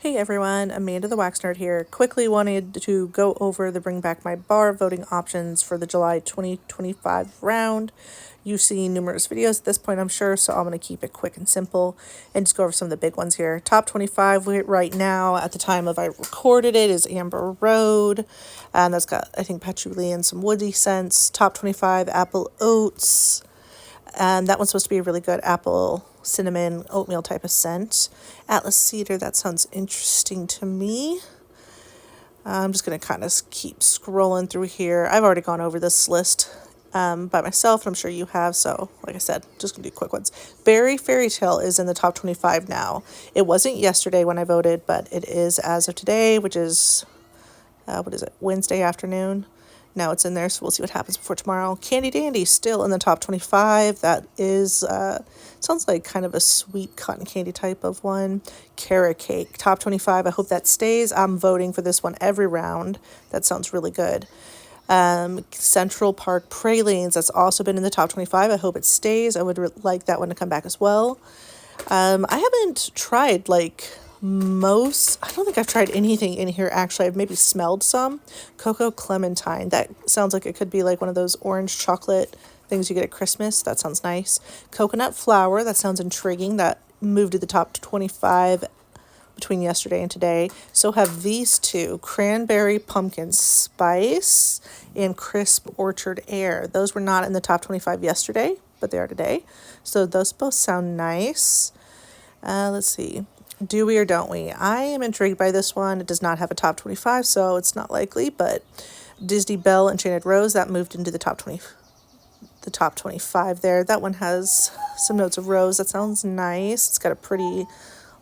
Hey everyone, Amanda the Wax Nerd here. Quickly wanted to go over the Bring Back My Bar voting options for the July 2025 round. You've seen numerous videos at this point, I'm sure, so I'm going to keep it quick and simple and just go over some of the big ones here. Top 25 right now, at the time of I recorded it, is Amber Road. And that's got, I think, patchouli and some woody scents. Top 25, Apple Oats. And that one's supposed to be a really good apple, cinnamon, oatmeal type of scent. Atlas Cedar, that sounds interesting to me. I'm just going to kind of keep scrolling through here. I've already gone over this list by myself, and I'm sure you have. So, like I said, just going to do quick ones. Berry Fairy Tale is in the top 25 now. It wasn't yesterday when I voted, but it is as of today, which is, Wednesday afternoon. Now it's in there, so we'll see what happens before tomorrow. Candy Dandy still in the top 25. That is, sounds like kind of a sweet cotton candy type of one. Carrot Cake, top 25. I hope that stays. I'm voting for this one every round. That sounds really good. Central Park Pralines, that's also been in the top 25. I hope it stays. I would like that one to come back as well. I haven't tried I don't think I've tried anything in here actually. I've maybe smelled some. Cocoa Clementine, that sounds like it could be like one of those orange chocolate things you get at Christmas. That sounds nice. Coconut Flower, that sounds intriguing. That moved to the top 25 between yesterday and today. So have these two, Cranberry Pumpkin Spice and Crisp Orchard Air. Those were not in the top 25 yesterday, but they are today. So those both sound nice. Let's see. Do we or don't we? I am intrigued by this one. It does not have a top 25, so it's not likely, but Disney Belle Enchanted Rose, that moved into the top 25 there. That one has some notes of rose. That sounds nice. It's got a pretty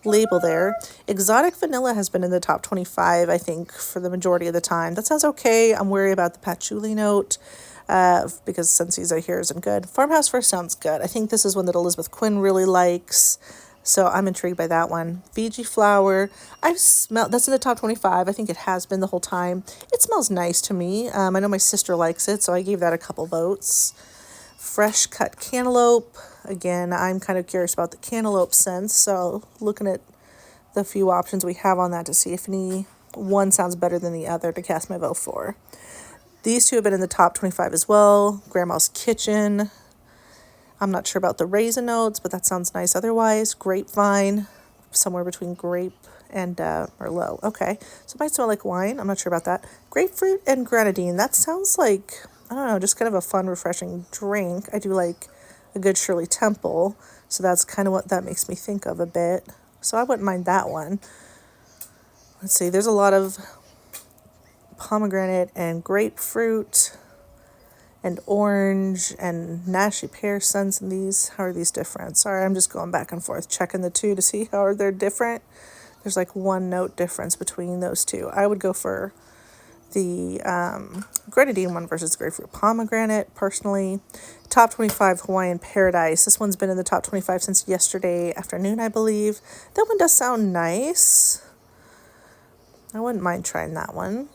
label there. Exotic Vanilla has been in the top 25, I think, for the majority of the time. That sounds okay. I'm worried about the patchouli note because Scentsies I hear isn't good. Farmhouse First sounds good. I think this is one that Elizabeth Quinn really likes. So I'm intrigued by that one. Fiji Flower, I've smelled, that's in the top 25. I think it has been the whole time. It smells nice to me. I know my sister likes it, so I gave that a couple votes. Fresh Cut Cantaloupe. Again, I'm kind of curious about the cantaloupe scents, so looking at the few options we have on that to see if any one sounds better than the other to cast my vote for. These two have been in the top 25 as well. Grandma's Kitchen. I'm not sure about the raisin notes, but that sounds nice otherwise. Grapevine, somewhere between grape and Merlot. Okay, so it might smell like wine. I'm not sure about that. Grapefruit and grenadine. That sounds like, I don't know, just kind of a fun, refreshing drink. I do like a good Shirley Temple, so that's kind of what that makes me think of a bit. So I wouldn't mind that one. Let's see, there's a lot of pomegranate and grapefruit and orange and Nashi pear scents in these. How are these different? Sorry, I'm just going back and forth checking the two to see how they're different. There's like one note difference between those two. I would go for the grenadine one versus the grapefruit pomegranate personally. Top 25 Hawaiian Paradise. This one's been in the top 25 since yesterday afternoon, I believe. That one does sound nice. I wouldn't mind trying that one.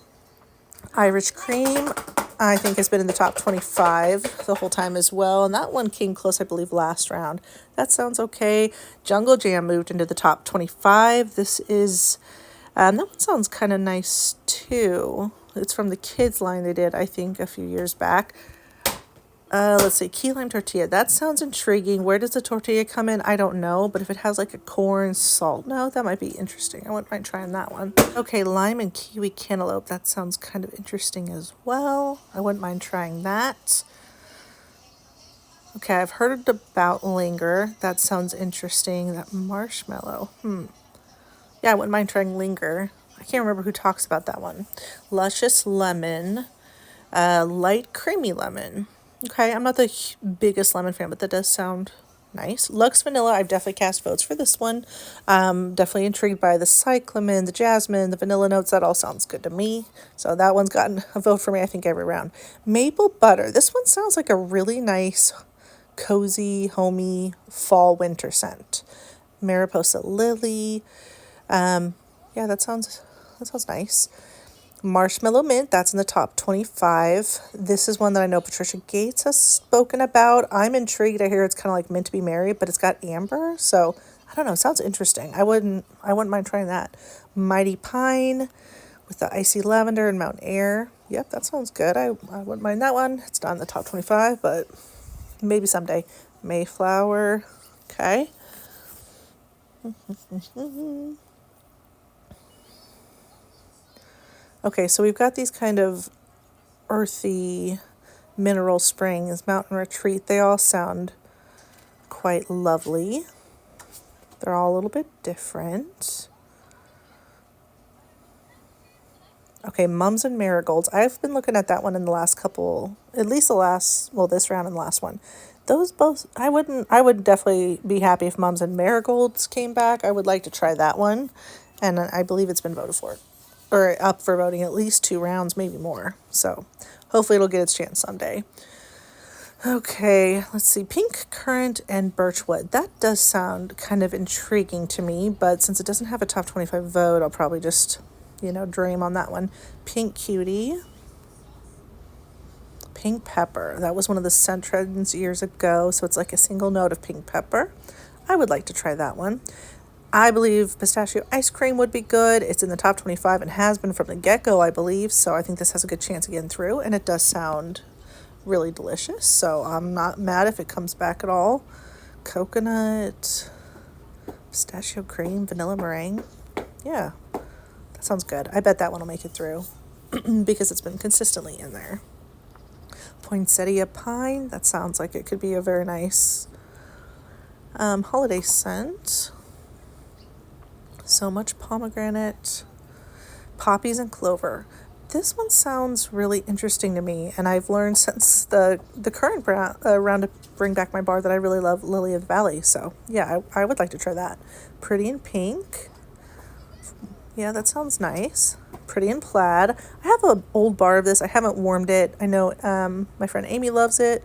Irish Cream, I think, has been in the top 25 the whole time as well. And that one came close, I believe, last round. That sounds okay. Jungle Jam moved into the top 25. This is, that one sounds kind of nice too. It's from the kids line they did, I think, a few years back. Let's see, key lime tortilla. That sounds intriguing. Where does the tortilla come in? I don't know, but if it has like a corn salt note, that might be interesting. I wouldn't mind trying that one. Okay, lime and kiwi cantaloupe. That sounds kind of interesting as well. I wouldn't mind trying that. Okay, I've heard about Linger. That sounds interesting. That marshmallow. Yeah, I wouldn't mind trying Linger. I can't remember who talks about that one. Luscious Lemon. Light Creamy Lemon. Okay, I'm not the biggest lemon fan, but that does sound nice. Lux Vanilla, I've definitely cast votes for this one. Definitely intrigued by the cyclamen, the jasmine, the vanilla notes. That all sounds good to me. So that one's gotten a vote for me, I think, every round. Maple Butter. This one sounds like a really nice, cozy, homey, fall, winter scent. Mariposa Lily. Yeah, that sounds nice. Marshmallow Mint, that's in the top 25. This is one that I know Patricia Gates has spoken about. I'm intrigued. I hear it's kind of like meant to be merry, but it's got amber, so I don't know, sounds interesting. I wouldn't mind trying that. Mighty Pine with the Icy Lavender and Mountain Air. Yep, that sounds good. I wouldn't mind that one. It's not in the top 25, but maybe someday. Mayflower. Okay. Okay, so we've got these kind of earthy mineral springs, Mountain Retreat. They all sound quite lovely. They're all a little bit different. Okay, Mums and Marigolds. I've been looking at that one in the last couple, at least the last, well, this round and the last one. Those both, I would definitely be happy if Mums and Marigolds came back. I would like to try that one. And I believe it's been voted for, or up for voting at least 2 rounds, maybe more. So hopefully it'll get its chance someday. Okay, let's see. Pink Currant and Birchwood. That does sound kind of intriguing to me, but since it doesn't have a top 25 vote, I'll probably just, dream on that one. Pink Cutie. Pink Pepper. That was one of the scent trends years ago, so it's like a single note of pink pepper. I would like to try that one. I believe Pistachio Ice Cream would be good. It's in the top 25 and has been from the get-go, I believe, so I think this has a good chance of getting through, and it does sound really delicious, so I'm not mad if it comes back at all. Coconut, pistachio cream, vanilla meringue. Yeah, that sounds good. I bet that one will make it through because it's been consistently in there. Poinsettia Pine. That sounds like it could be a very nice holiday scent. So Much Pomegranate. Poppies and Clover. This one sounds really interesting to me, and I've learned since the current round to bring back my bar that I really love Lily of the Valley. So yeah, I would like to try that. Pretty in Pink. Yeah, that sounds nice. Pretty in Plaid. I have an old bar of this. I haven't warmed it. I know my friend Amy loves it.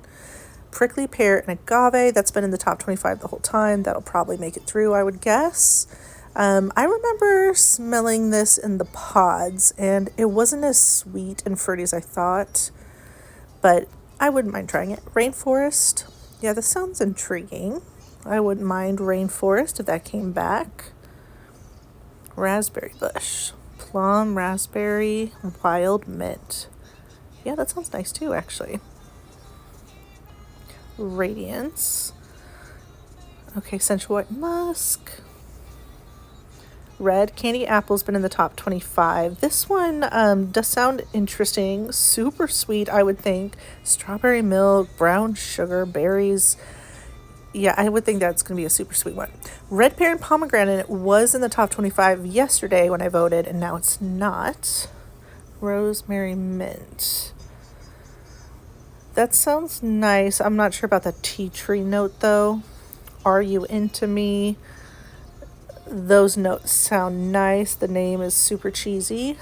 Prickly Pear and Agave. That's been in the top 25 the whole time. That'll probably make it through, I would guess. I remember smelling this in the pods, and it wasn't as sweet and fruity as I thought, but I wouldn't mind trying it. Rainforest. Yeah, this sounds intriguing. I wouldn't mind Rainforest if that came back. Raspberry Bush. Plum, Raspberry, Wild Mint. Yeah, that sounds nice too, actually. Radiance. Okay, Sensual White Musk. Red Candy Apple's been in the top 25. This one does sound interesting. Super sweet, I would think. Strawberry milk, brown sugar, berries. Yeah, I would think that's going to be a super sweet one. Red Pear and Pomegranate was in the top 25 yesterday when I voted, and now it's not. Rosemary Mint. That sounds nice. I'm not sure about the tea tree note, though. Are You Into Me? Those notes sound nice. The name is super cheesy,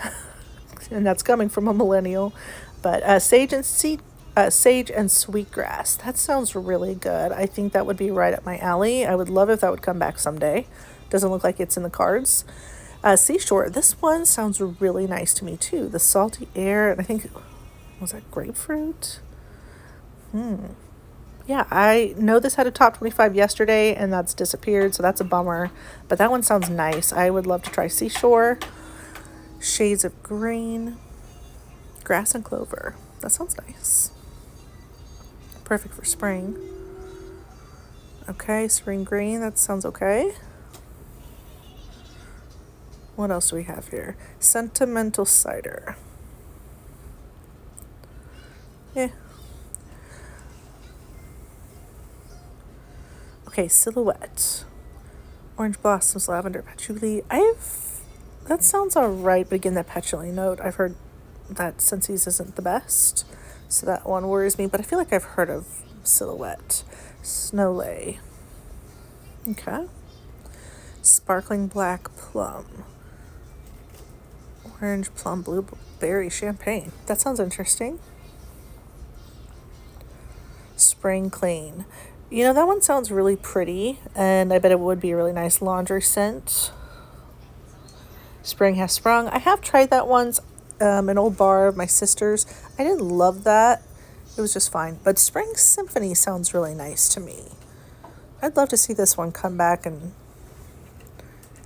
and that's coming from a millennial. But Sage and Sweetgrass. That sounds really good. I think that would be right up my alley. I would love if that would come back someday. Doesn't look like it's in the cards. Seashore. This one sounds really nice to me too. The Salty Air, and I think, was that grapefruit? Yeah, I know this had a top 25 yesterday, and that's disappeared, so that's a bummer. But that one sounds nice. I would love to try Seashore. Shades of Green. Grass and Clover. That sounds nice. Perfect for spring. Okay, Serene Green. That sounds okay. What else do we have here? Sentimental Cider. Yeah. Okay, Silhouette. Orange Blossoms, Lavender, Patchouli. That sounds alright, but again, that patchouli note, I've heard that Scentsies isn't the best, so that one worries me, but I feel like I've heard of Silhouette. Snowlay. Okay. Sparkling Black Plum. Orange Plum Blueberry Champagne. That sounds interesting. Spring Clean. That one sounds really pretty, and I bet it would be a really nice laundry scent. Spring Has Sprung. I have tried that once, an old bar of my sister's. I didn't love that. It was just fine. But Spring Symphony sounds really nice to me. I'd love to see this one come back and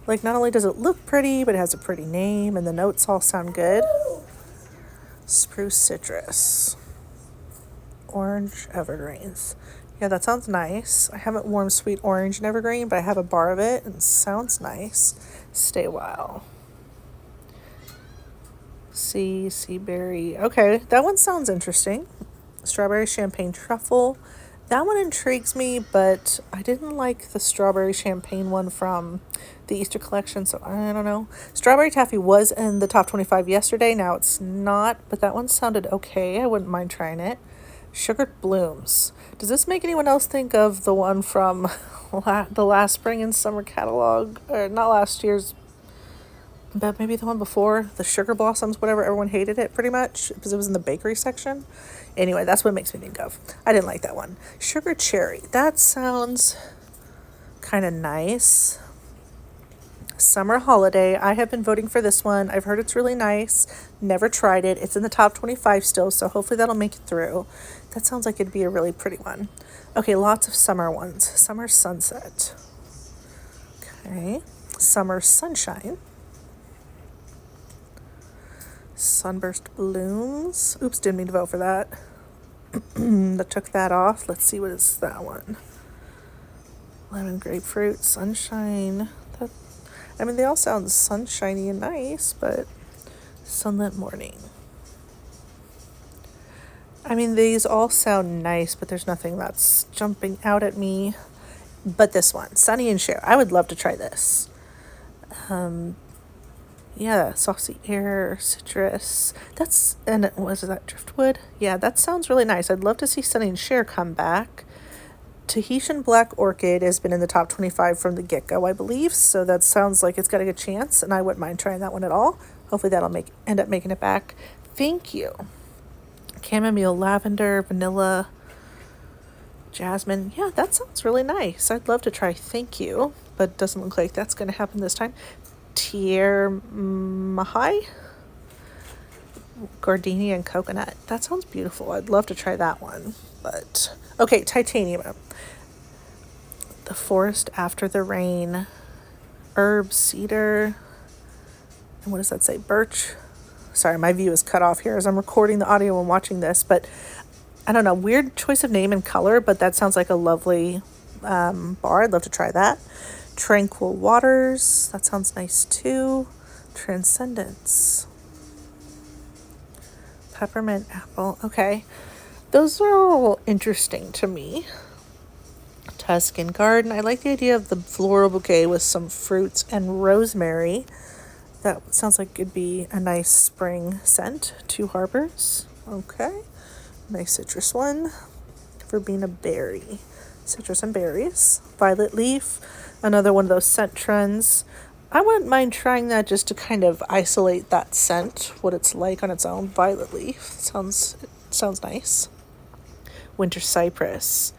Like, not only does it look pretty, but it has a pretty name, and the notes all sound good. Spruce citrus. Orange evergreens. Yeah, that sounds nice. I haven't warmed sweet orange and evergreen, but I have a bar of it, and it sounds nice. Stay a while. Sea berry. Okay, that one sounds interesting. Strawberry champagne truffle. That one intrigues me, but I didn't like the strawberry champagne one from the Easter collection, so I don't know. Strawberry taffy was in the top 25 yesterday. Now it's not, but that one sounded okay. I wouldn't mind trying it. Sugared blooms. Does this make anyone else think of the one from the last spring and summer catalog? Or not last year's, but maybe the one before, the sugar blossoms, whatever. Everyone hated it pretty much because it was in the bakery section. Anyway, that's what it makes me think of. I didn't like that one. Sugar cherry. That sounds kind of nice. Summer holiday. I have been voting for this one. I've heard it's really nice. Never tried it. It's in the top 25 still, so hopefully that'll make it through. That sounds like it'd be a really pretty one. Okay, lots of summer ones. Summer sunset. Okay. Summer sunshine. Sunburst blooms. Oops, didn't mean to vote for that. That took that off. Let's see what is that one. Lemon grapefruit, sunshine. I mean, they all sound sunshiny and nice, but sunlit morning. I mean, these all sound nice, but there's nothing that's jumping out at me. But this one, Sunny and Cher. I would love to try this. Yeah, saucy air, citrus. And was that driftwood? Yeah, that sounds really nice. I'd love to see Sunny and Cher come back. Tahitian Black Orchid has been in the top 25 from the get-go, I believe. So that sounds like it's got a good chance, and I wouldn't mind trying that one at all. Hopefully that'll end up making it back. Thank you. Chamomile, lavender, vanilla, jasmine. Yeah, that sounds really nice. I'd love to try Thank You, but it doesn't look like that's going to happen this time. Tier Mahai, gardenia and coconut. That sounds beautiful. I'd love to try that one. But okay, titanium. The forest after the rain. Herb, cedar. And what does that say? Birch. Sorry, my view is cut off here as I'm recording the audio and watching this, but I don't know. Weird choice of name and color, but that sounds like a lovely bar. I'd love to try that. Tranquil Waters. That sounds nice too. Transcendence. Peppermint apple. Okay. Those are all interesting to me. Tuscan Garden. I like the idea of the floral bouquet with some fruits and rosemary. That sounds like it'd be a nice spring scent. Two Harbors. Okay. Nice citrus one. Verbena berry. Citrus and berries. Violet leaf. Another one of those scent trends. I wouldn't mind trying that just to kind of isolate that scent, what it's like on its own. Violet leaf. Sounds nice. Winter cypress.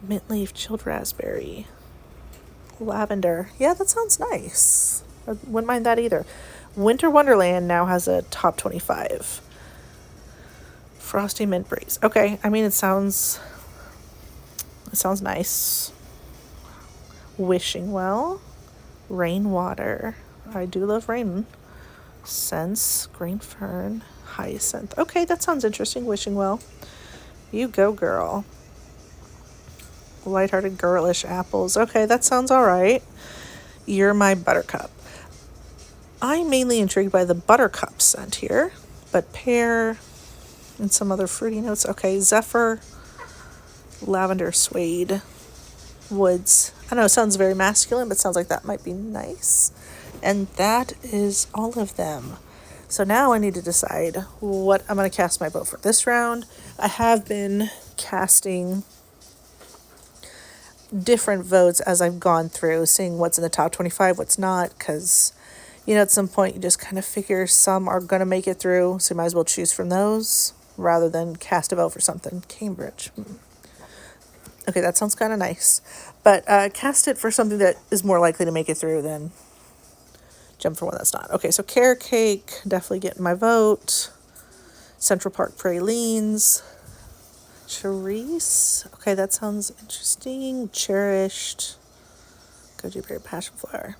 Mint leaf, chilled raspberry. Lavender. Yeah, that sounds nice. I wouldn't mind that either. Winter Wonderland now has a top 25. Frosty mint breeze. Okay, I mean, it sounds nice. Wishing well. Rainwater. I do love rain. Scents. Green fern. Hyacinth. Okay, that sounds interesting. Wishing well. You go, girl. Lighthearted girlish apples. Okay, that sounds all right. You're my buttercup. I'm mainly intrigued by the buttercup scent here, but pear and some other fruity notes. Okay, zephyr, lavender, suede, woods. I don't know, it sounds very masculine, but sounds like that might be nice. And that is all of them. So now I need to decide what I'm going to cast my vote for this round. I have been casting different votes as I've gone through, seeing what's in the top 25, what's not, because, you know, at some point you just kind of figure some are going to make it through, so you might as well choose from those rather than cast a vote for something. Cambridge. Okay, that sounds kind of nice. But cast it for something that is more likely to make it through than jump for one that's not. Okay, so carrot cake, definitely getting my vote. Central Park pralines. Charisse. Okay, that sounds interesting. Cherished. Goji berry passion flower.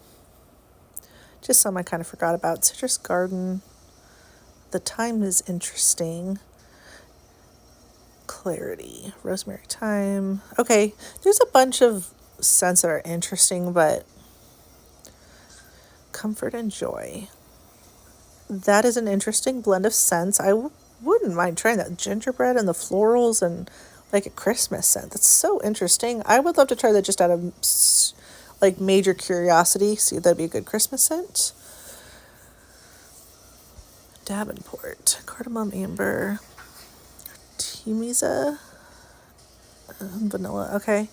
Just some I kind of forgot about. Citrus Garden. The time is interesting. Clarity. Rosemary Thyme. Okay, there's a bunch of scents that are interesting, but Comfort and Joy. That is an interesting blend of scents. I wouldn't mind trying that. Gingerbread and the florals and like a Christmas scent. That's so interesting. I would love to try that just out of like major curiosity. See if that'd be a good Christmas scent. Davenport, cardamom, amber, Artemisia, vanilla. Okay.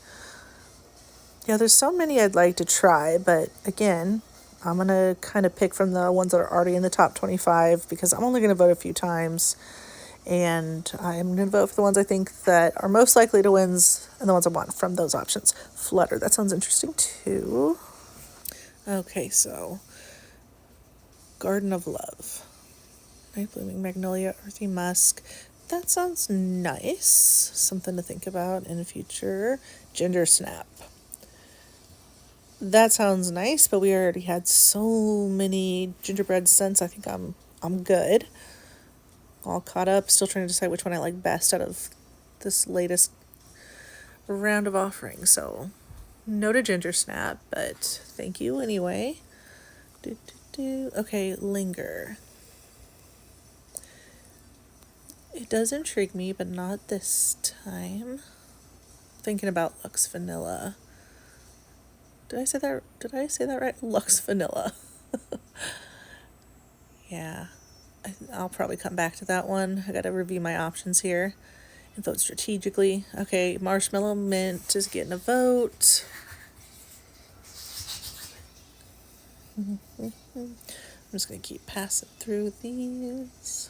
Yeah, there's so many I'd like to try, but again, I'm going to kind of pick from the ones that are already in the top 25 because I'm only going to vote a few times. And I'm going to vote for the ones I think that are most likely to win and the ones I want from those options. Flutter, that sounds interesting too. Okay, so Garden of Love. Night Blooming Magnolia, Earthy Musk. That sounds nice. Something to think about in the future. Ginger Snap. That sounds nice, but we already had so many gingerbread scents. I think I'm good. All caught up. Still trying to decide which one I like best out of this latest round of offerings. So, no to Ginger Snap, but thank you anyway. Okay, Linger. It does intrigue me, but not this time. Thinking about Luxe Vanilla. Did I say that right? Luxe Vanilla. Yeah. I'll probably come back to that one. I gotta review my options here and vote strategically. Okay, Marshmallow Mint is getting a vote. I'm just gonna keep passing through these.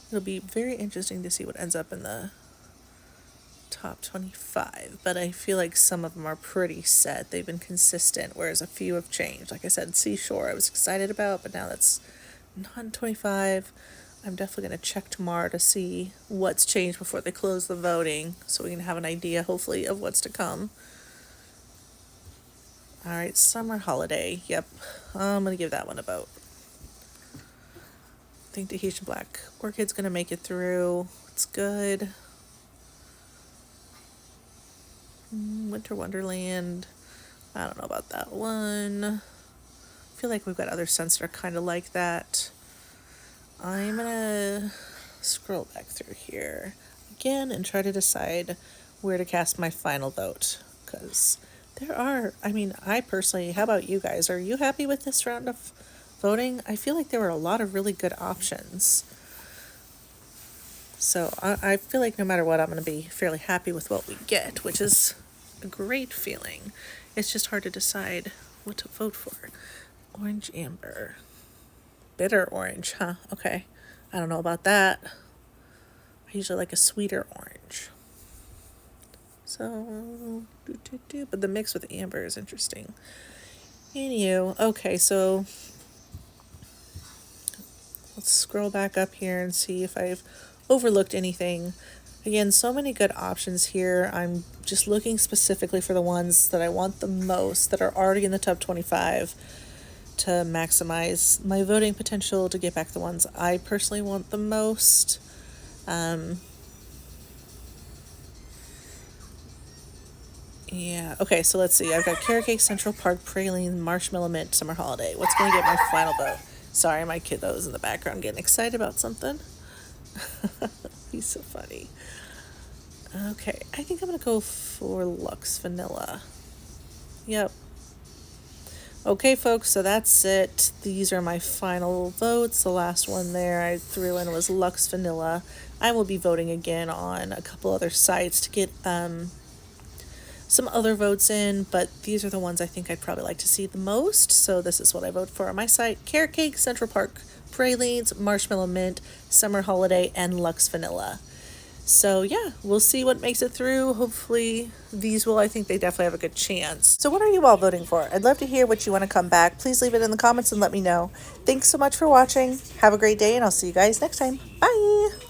It'll be very interesting to see what ends up in the top 25, but I feel like some of them are pretty set. They've been consistent, whereas a few have changed. Like I said, Seashore I was excited about, but now that's not in 25. I'm definitely going to check tomorrow to see what's changed before they close the voting, so we can have an idea, hopefully, of what's to come. Alright, Summer Holiday. Yep, I'm going to give that one a vote. I think Tahitian Black Orchid's going to make it through. It's good. Winter Wonderland. I don't know about that one. I feel like we've got other scents that are kind of like that. I'm gonna scroll back through here again and try to decide where to cast my final vote. Because there are, I personally, how about you guys? Are you happy with this round of voting? I feel like there were a lot of really good options. So I feel like no matter what, I'm going to be fairly happy with what we get, which is a great feeling. It's just hard to decide what to vote for. Orange Amber. Bitter orange, huh? Okay. I don't know about that. I usually like a sweeter orange. So, but the mix with amber is interesting. Anywho, okay, so let's scroll back up here and see if I've overlooked anything. Again, so many good options here. I'm just looking specifically for the ones that I want the most, that are already in the top 25, to maximize my voting potential, to get back the ones I personally want the most. Yeah, okay, so let's see. I've got Carrot Cake, Central Park, Praline, Marshmallow Mint, Summer Holiday. What's going to get my final vote? Sorry, my kiddo's in the background getting excited about something. He's so funny. Okay, I think I'm going to go for Luxe Vanilla. Yep. Okay, folks, so that's it. These are my final votes. The last one there I threw in was Luxe Vanilla. I will be voting again on a couple other sites to get some other votes in, but these are the ones I think I'd probably like to see the most. So this is what I vote for on my site: Carrot Cake, Central Park, Pralines, Marshmallow Mint, Summer Holiday, and Luxe Vanilla. So yeah, we'll see what makes it through. Hopefully these will. I think they definitely have a good chance. So what are you all voting for? I'd love to hear what you want to come back. Please leave it in the comments and let me know. Thanks so much for watching. Have a great day, and I'll see you guys next time. Bye!